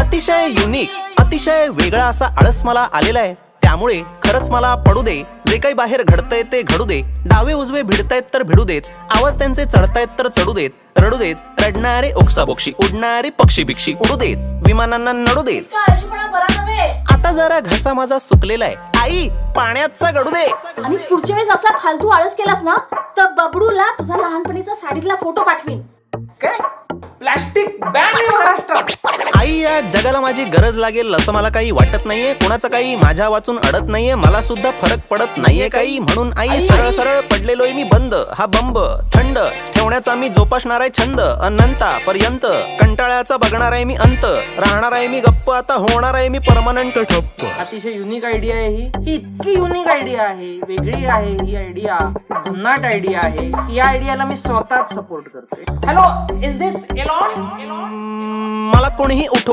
अतिशय युनिक, अतिशय वेगळा असा आळस मला आलेला आहे. त्यामुळे खरंच मला पडू दे, जे काही बाहेर घडतंय ते घडू दे. डावे उजवे भिडतायत तर भिडू देत, आवाज त्यांचे चढतायत तर चढू देत. रडू देत रडणारे ओक्साबोक्षी, उडणारे पक्षी बिक्षी उडू देत, विमानांना नडू देत. आता जरा घसा माझा सुकलेला आहे, आई पाण्याचा गडू दे. आणि पुढच्या वेळेस असा फालतू आळस केलास ना तर बबडूला तुझा लहानपणीचा साडीतला फोटो पाठवीन. काय प्लास्टिक बॅन आहे महाराष्ट्रात. आई या जगाला माझी गरज लागेल असं मला काही वाटत नाहीये. कोणाचं काही माझ्या वाचून अडत नाहीये, मला सुद्धा फरक पडत नाहीये काही. म्हणून आई सरळ सरळ पडलेलोय मी बंद. हा बंब थंड ठेवण्याचा मी जोपासणार आहे छंद. अनंतापर्यंत कंटाळ्याचा बघणार आहे मी अंत. राहणार आहे मी गप्प, आता होणार आहे मी परमनंट ठप्प. अतिशय युनिक आयडिया आहे ही इतकी युनिक आयडिया आहे, वेगळी आहे ही आयडिया, भन्नाट आयडिया आहे की या आयडियाला मी स्वतःच सपोर्ट करतोय. Hello, is this Elon? मला कोणीही उठव